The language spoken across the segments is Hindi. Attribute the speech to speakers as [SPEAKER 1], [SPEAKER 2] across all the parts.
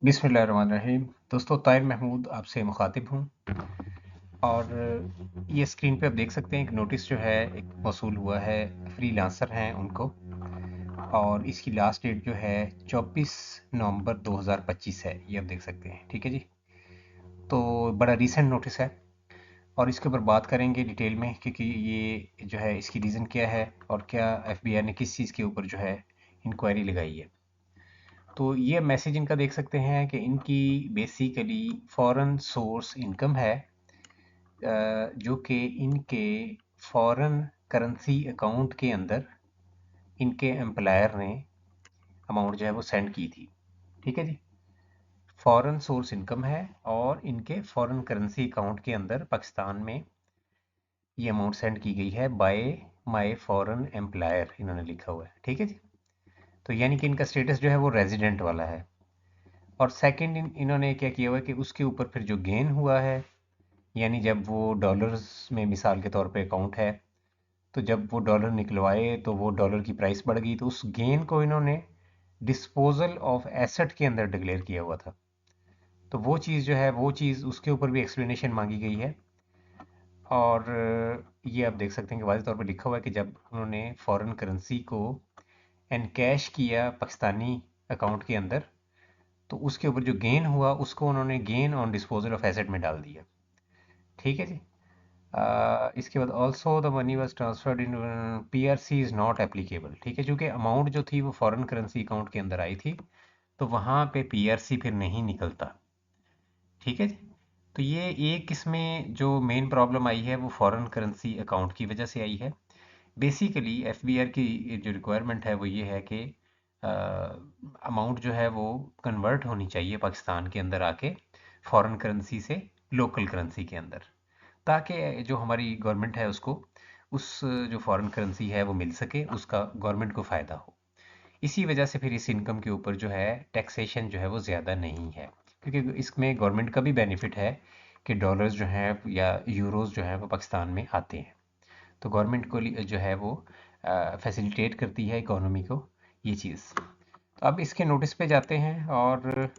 [SPEAKER 1] बिस्मिल्लाहिर्रहमानिर्रहीम। दोस्तों, ताहिर महमूद आपसे मुखातिब हूँ। और ये स्क्रीन पे आप देख सकते हैं एक नोटिस जो है एक मौसूल हुआ है, फ्रीलांसर हैं उनको। और इसकी लास्ट डेट जो है 24 नवंबर 2025 है, ये आप देख सकते हैं। ठीक है जी, तो बड़ा रीसेंट नोटिस है और इसके ऊपर बात करेंगे डिटेल में, क्योंकि ये जो है इसकी रीज़न क्या है और क्या एफबीआई ने किस चीज़ के ऊपर जो है इंक्वायरी लगाई है। तो ये मैसेज इनका देख सकते हैं कि इनकी बेसिकली फॉरेन सोर्स इनकम है, जो कि इनके फॉरेन करेंसी अकाउंट के अंदर इनके एम्प्लॉयर ने अमाउंट जो है वो सेंड की थी। ठीक है जी, फॉरेन सोर्स इनकम है और इनके फॉरेन करेंसी अकाउंट के अंदर पाकिस्तान में ये अमाउंट सेंड की गई है बाय माय फॉरेन एम्प्लॉयर, इन्होंने लिखा हुआ है। ठीक है जी, तो यानी कि इनका स्टेटस जो है वो रेजिडेंट वाला है। और सेकंड इन्होंने क्या किया हुआ है कि उसके ऊपर फिर जो गेन हुआ है, यानी जब वो डॉलर्स में मिसाल के तौर पे अकाउंट है, तो जब वो डॉलर निकलवाए तो वो डॉलर की प्राइस बढ़ गई, तो उस गेन को इन्होंने डिस्पोजल ऑफ एसेट के अंदर डिक्लेयर किया हुआ था। तो वो चीज़ जो है वो चीज़ उसके ऊपर भी एक्सप्लेनेशन मांगी गई है। और ये आप देख सकते हैं कि वाज़ेह तौर पर लिखा हुआ है कि जब उन्होंने फॉरेन करेंसी को एनकैश किया पाकिस्तानी अकाउंट के अंदर, तो उसके ऊपर जो गेन हुआ उसको उन्होंने gain on disposal of asset में डाल दिया। ठीक है जी। इसके बाद also the money was transferred in PRC is not applicable. ठीक है, क्योंकि अमाउंट जो थी वो फॉरेन करेंसी अकाउंट के अंदर आई थी, तो वहाँ पे पीआरसी फिर नहीं निकलता। ठीक है जी, तो ये एक इसमें जो मेन प्रॉब्लम आई है वो फॉरेन करेंसी अकाउंट की वजह से आई है। बेसिकली एफबीआर की जो रिक्वायरमेंट है वो ये है कि अमाउंट जो है वो कन्वर्ट होनी चाहिए पाकिस्तान के अंदर आके फॉरेन करेंसी से लोकल करेंसी के अंदर, ताकि जो हमारी गवर्नमेंट है उसको उस जो फॉरेन करेंसी है वो मिल सके, उसका गवर्नमेंट को फ़ायदा हो। इसी वजह से फिर इस इनकम के ऊपर जो है टैक्सेशन जो है वो ज़्यादा नहीं है, क्योंकि इसमें गवर्नमेंट का भी बेनिफिट है कि डॉलर्स जो हैं या यूरोस जो हैं वो पाकिस्तान में आते हैं, तो गवर्नमेंट को जो है वो फैसिलिटेट करती है इकोनॉमी को ये चीज़। तो अब इसके नोटिस पे जाते हैं और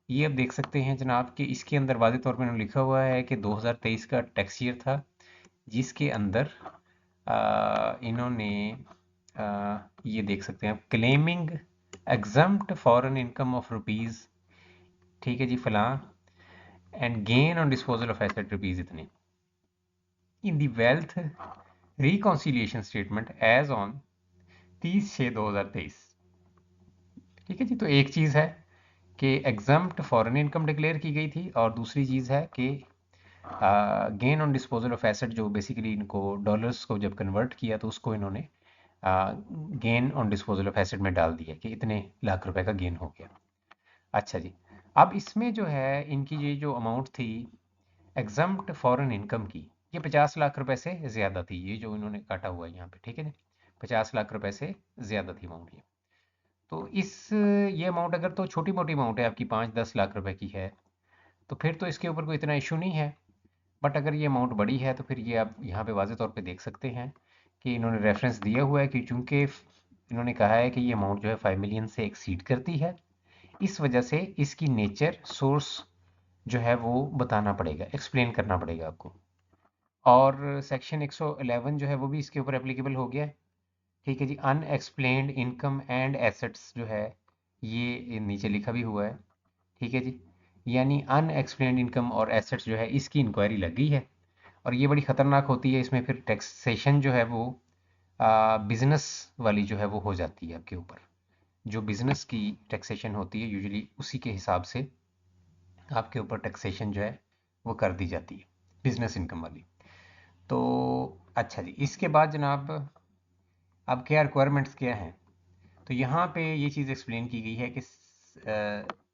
[SPEAKER 1] ये अब देख सकते हैं जनाब कि इसके अंदर वाज़ेह तौर पर लिखा हुआ है कि 2023 का टैक्स ईयर था, जिसके अंदर इन्होंने ये देख सकते हैं claiming exempt foreign income of rupees, ठीक है जी, फलां, and gain on disposal of asset rupees इतने in the wealth reconciliation statement as on 30/6/2023। ठीक है जी, तो एक चीज़ है कि एग्जम्प्ट फॉरेन इनकम डिक्लेयर की गई थी और दूसरी चीज़ है कि gain on disposal of asset, जो बेसिकली इनको डॉलर्स को जब कन्वर्ट किया तो उसको इन्होंने gain on disposal of asset में डाल दिया कि इतने लाख रुपए का गेन हो गया। अच्छा जी, अब इसमें जो है इनकी ये जो अमाउंट थी एग्जम्प्ट फॉरेन इनकम की, ये 50 लाख रुपए से ज़्यादा थी, ये जो इन्होंने काटा हुआ है यहाँ पे। ठीक है जी, 50 लाख रुपए से ज़्यादा थी अमाउंट ये। तो ये अमाउंट अगर तो छोटी मोटी अमाउंट है आपकी 5-10 लाख रुपए की है, तो फिर तो इसके ऊपर कोई इतना इशू नहीं है। बट अगर ये अमाउंट बड़ी है तो फिर ये आप यहाँ पे वाज़ेह तौर पे देख सकते हैं कि इन्होंने रेफरेंस दिया हुआ है कि चूंकि इन्होंने कहा है कि ये अमाउंट जो है 5 मिलियन से एक्सीड करती है, इस वजह से इसकी नेचर सोर्स जो है वो बताना पड़ेगा, एक्सप्लेन करना पड़ेगा आपको। और सेक्शन 111 जो है वो भी इसके ऊपर एप्लीकेबल हो गया है। ठीक है जी, अनएक्सप्लेन्ड इनकम एंड एसेट्स जो है ये नीचे लिखा भी हुआ है। ठीक है जी, यानी अनएक्सप्लेन्ड इनकम और एसेट्स जो है इसकी इंक्वायरी लग गई है और ये बड़ी ख़तरनाक होती है। इसमें फिर टैक्सेशन जो है वो बिजनेस वाली जो है वो हो जाती है आपके ऊपर। जो बिजनेस की टैक्सेशन होती है यूजुअली उसी के हिसाब से आपके ऊपर टैक्सेशन जो है वो कर दी जाती है, बिजनेस इनकम वाली। तो अच्छा जी, इसके बाद जनाब अब क्या रिक्वायरमेंट्स क्या हैं, तो यहाँ पे ये चीज़ एक्सप्लेन की गई है कि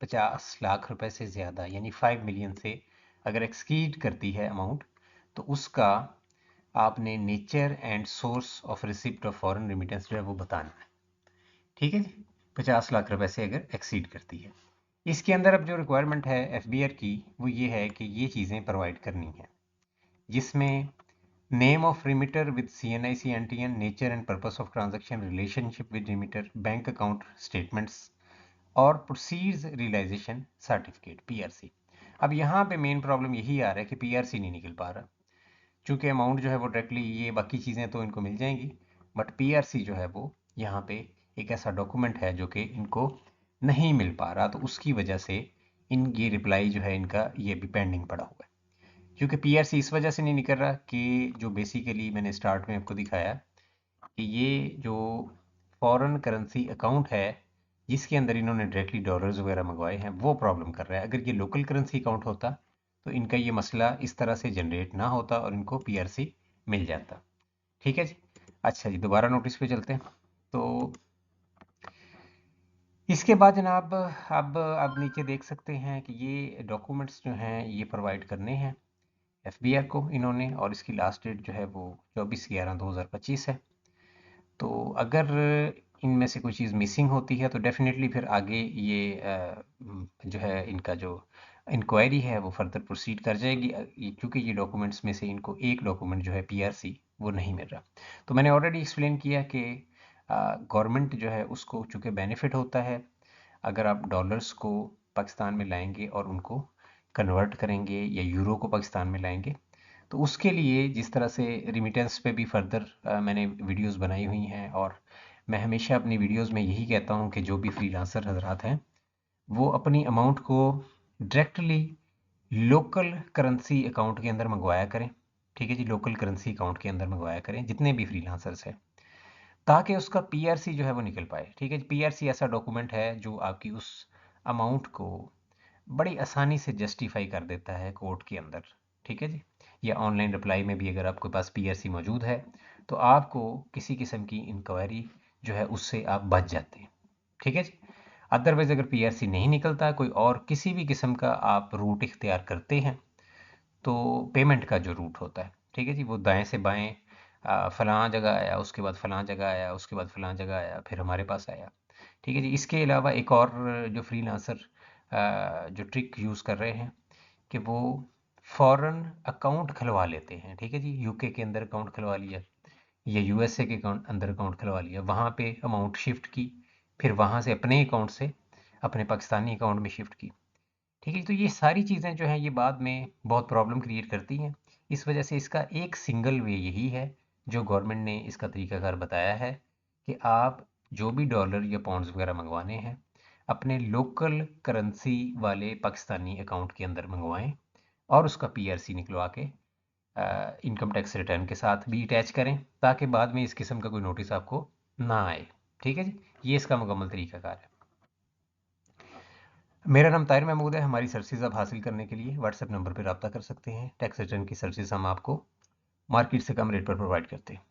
[SPEAKER 1] 50 लाख रुपए से ज़्यादा यानी 5 मिलियन से अगर एक्सीड करती है अमाउंट, तो उसका आपने nature and source of receipt of foreign remittance जो है वो बताना है। ठीक है जी, 50 लाख रुपए से अगर एक्सीड करती है। इसके अंदर अब जो रिक्वायरमेंट है एफबीआर की वो ये है कि ये चीज़ें प्रोवाइड करनी है, जिसमें name of remitter with CNIC NTN, nature and purpose of transaction, relationship with remitter, bank account statements, और प्रोसीड्स रियलाइजेशन सर्टिफिकेट पीआरसी। अब यहाँ पे मेन प्रॉब्लम यही आ रहा है कि पीआरसी नहीं निकल पा रहा, चूँकि अमाउंट जो है वो डायरेक्टली ये बाकी चीज़ें तो इनको मिल जाएंगी, बट पीआरसी जो है वो यहाँ पे एक ऐसा डॉक्यूमेंट है जो कि इनको नहीं मिल पा रहा, तो उसकी वजह से इन ये रिप्लाई जो है इनका ये भी पेंडिंग पड़ा हुआ है। क्योंकि पीआरसी इस वजह से नहीं निकल रहा कि जो बेसिकली मैंने स्टार्ट में आपको दिखाया कि ये जो फॉरेन करेंसी अकाउंट है जिसके अंदर इन्होंने डायरेक्टली डॉलर्स वगैरह मंगवाए हैं वो प्रॉब्लम कर रहा है। अगर ये लोकल करेंसी अकाउंट होता तो इनका ये मसला इस तरह से जनरेट ना होता और इनको पीआरसी मिल जाता। ठीक है जी। अच्छा जी, दोबारा नोटिस पे चलते हैं। तो इसके बाद जनाब अब आप नीचे देख सकते हैं कि ये डॉक्यूमेंट्स जो हैं ये प्रोवाइड करने हैं एफबीआई को इन्होंने, और इसकी लास्ट डेट जो है वो 24/11/2025 है। तो अगर इनमें से कोई चीज़ मिसिंग होती है तो डेफिनेटली फिर आगे ये जो है इनका जो इंक्वायरी है वो फर्दर प्रोसीड कर जाएगी, क्योंकि ये डॉक्यूमेंट्स में से इनको एक डॉक्यूमेंट जो है पीआरसी वो नहीं मिल रहा। तो मैंने ऑलरेडी एक्सप्लेन किया कि गवर्नमेंट जो है उसको चूँकि बेनिफिट होता है अगर आप डॉलर्स को पाकिस्तान में लाएंगे और उनको कन्वर्ट करेंगे या यूरो को पाकिस्तान में लाएंगे, तो उसके लिए जिस तरह से रिमिटेंस पे भी फर्दर मैंने वीडियोस बनाई हुई हैं, और मैं हमेशा अपनी वीडियोस में यही कहता हूँ कि जो भी फ्रीलांसर हजरात हैं वो अपनी अमाउंट को डायरेक्टली लोकल करेंसी अकाउंट के अंदर मंगवाया करें। ठीक है जी, लोकल करेंसी अकाउंट के अंदर मंगवाया करें जितने भी फ्रीलांसर्स हैं, ताकि उसका पीआरसी जो है वो निकल पाए। ठीक है जी, पीआरसी ऐसा डॉक्यूमेंट है जो आपकी उस अमाउंट को बड़ी आसानी से जस्टिफाई कर देता है कोर्ट के अंदर। ठीक है जी, या ऑनलाइन रिप्लाई में भी अगर आपके पास पीआरसी मौजूद है तो आपको किसी किस्म की इंक्वायरी जो है उससे आप बच जाते हैं। ठीक है जी। अदरवाइज अगर पीआरसी नहीं निकलता, कोई और किसी भी किस्म का आप रूट इख्तियार करते हैं, तो पेमेंट का जो रूट होता है, ठीक है जी, वो दाएं से बाएं फलां जगह आया, उसके बाद फलां जगह आया, उसके बाद फलां जगह आया, फिर हमारे पास आया। ठीक है जी। इसके अलावा एक और जो फ्रीलांसर जो ट्रिक यूज़ कर रहे हैं कि वो फॉरेन अकाउंट खुलवा लेते हैं। ठीक है जी, यूके के अंदर अकाउंट खुलवा लिया या यूएसए के अंदर अकाउंट खुलवा लिया, वहाँ पे अमाउंट शिफ्ट की, फिर वहाँ से अपने अकाउंट से अपने पाकिस्तानी अकाउंट में शिफ्ट की। ठीक है, तो ये सारी चीज़ें जो हैं ये बाद में बहुत प्रॉब्लम क्रिएट करती हैं। इस वजह से इसका एक सिंगल वे यही है जो गवर्नमेंट ने इसका तरीकाकार बताया है कि आप जो भी डॉलर या पॉन्ड्स वगैरह मंगवाने हैं अपने लोकल करेंसी वाले पाकिस्तानी अकाउंट के अंदर मंगवाएं, और उसका पीआरसी निकलवा के इनकम टैक्स रिटर्न के साथ भी अटैच करें, ताकि बाद में इस किस्म का कोई नोटिस आपको ना आए। ठीक है जी, ये इसका मुकम्मल तरीकाकार है। मेरा नाम ताहिर महमूद है। हमारी सर्विसेज आप हासिल करने के लिए व्हाट्सएप नंबर पर रब्ता कर सकते हैं। टैक्स रिटर्न की सर्विसेज हम आपको मार्केट से कम रेट पर प्रोवाइड करते हैं।